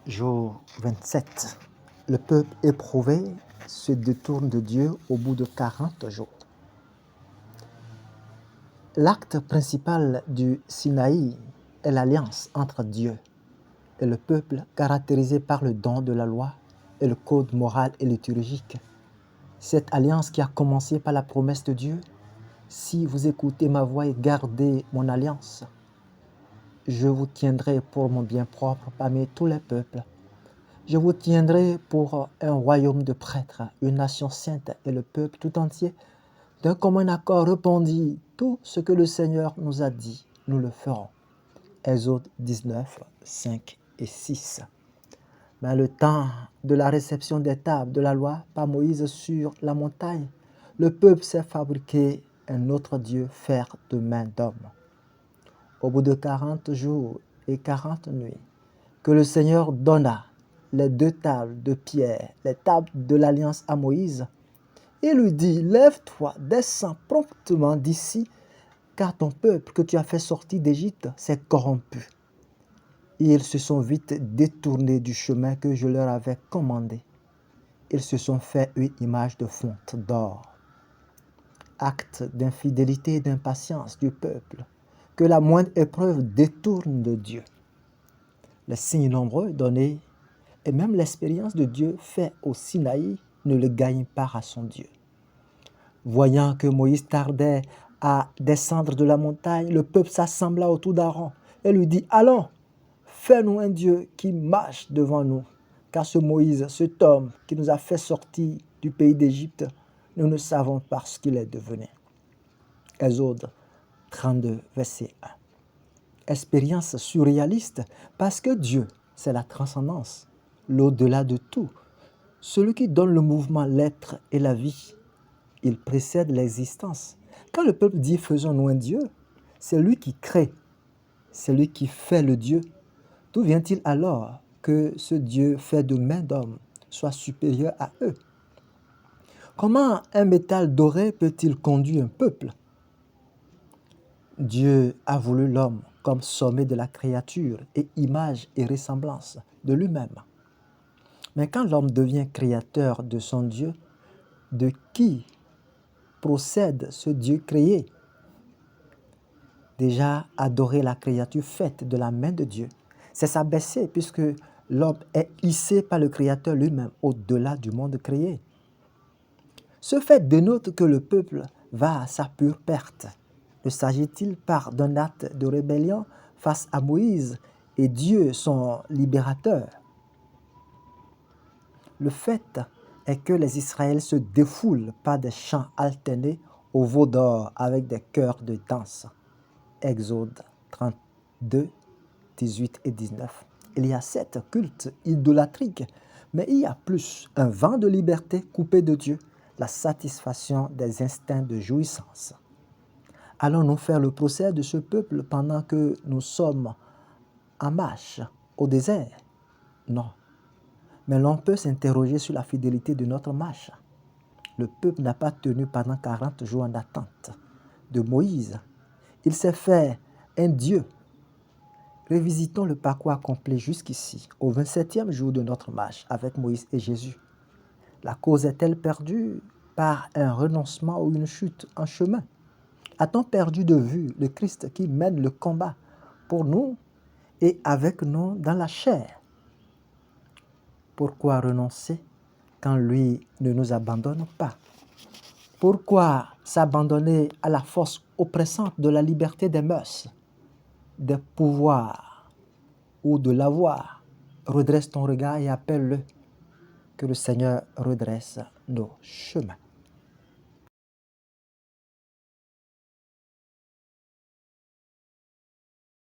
Jour 27. Le peuple éprouvé se détourne de Dieu au bout de 40 jours. L'acte principal du Sinaï est l'alliance entre Dieu et le peuple, caractérisé par le don de la loi et le code moral et liturgique. Cette alliance qui a commencé par la promesse de Dieu: si vous écoutez ma voix et gardez mon alliance, je vous tiendrai pour mon bien propre parmi tous les peuples. Je vous tiendrai pour un royaume de prêtres, une nation sainte, et le peuple tout entier, d'un commun accord, répondit: tout ce que le Seigneur nous a dit, nous le ferons. Exode 19, 5 et 6. Mais le temps de la réception des tables de la loi par Moïse sur la montagne, le peuple s'est fabriqué un autre Dieu fait de main d'homme. Au bout de 40 jours et 40 nuits, que le Seigneur donna les 2 tables de pierre, les tables de l'alliance à Moïse, et lui dit: lève-toi, descends promptement d'ici, car ton peuple que tu as fait sortir d'Égypte s'est corrompu. Et ils se sont vite détournés du chemin que je leur avais commandé. Ils se sont fait une image de fonte d'or. Acte d'infidélité et d'impatience du peuple, que la moindre épreuve détourne de Dieu. Les signes nombreux donnés et même l'expérience de Dieu faite au Sinaï ne le gagne pas à son Dieu. Voyant que Moïse tardait à descendre de la montagne, le peuple s'assembla autour d'Aaron et lui dit: allons, fais-nous un Dieu qui marche devant nous, car ce Moïse, cet homme qui nous a fait sortir du pays d'Égypte, nous ne savons pas ce qu'il est devenu. Exode 32, verset 1. Expérience surréaliste, parce que Dieu, c'est la transcendance, l'au-delà de tout, celui qui donne le mouvement, l'être et la vie. Il précède l'existence. Quand le peuple dit: faisons-nous un Dieu, c'est lui qui crée, c'est lui qui fait le Dieu. D'où vient-il alors que ce Dieu fait de main d'homme soit supérieur à eux? Comment un métal doré peut-il conduire un peuple? Dieu a voulu l'homme comme sommet de la créature et image et ressemblance de lui-même. Mais quand l'homme devient créateur de son Dieu, de qui procède ce Dieu créé? Déjà, adorer la créature faite de la main de Dieu, c'est s'abaisser, puisque l'homme est hissé par le Créateur lui-même au-delà du monde créé. Ce fait dénote que le peuple va à sa pure perte. Ne s'agit-il pas d'un acte de rébellion face à Moïse et Dieu, son libérateur? Le fait est que les Israéliens se défoulent par des chants alternés au veau d'or avec des chœurs de danse. Exode 32, 18 et 19. Il y a 7 cultes idolâtriques, mais il y a plus, un vent de liberté coupé de Dieu, la satisfaction des instincts de jouissance. Allons-nous faire le procès de ce peuple pendant que nous sommes en marche au désert? Non. Mais l'on peut s'interroger sur la fidélité de notre marche. Le peuple n'a pas tenu pendant 40 jours en attente de Moïse. Il s'est fait un Dieu. Revisitons le parcours accompli jusqu'ici, au 27e jour de notre marche avec Moïse et Jésus. La cause est-elle perdue par un renoncement ou une chute en chemin? A-t-on perdu de vue le Christ qui mène le combat pour nous et avec nous dans la chair? Pourquoi renoncer quand lui ne nous abandonne pas? Pourquoi s'abandonner à la force oppressante de la liberté des mœurs, des pouvoirs ou de l'avoir? Redresse ton regard et appelle-le, que le Seigneur redresse nos chemins.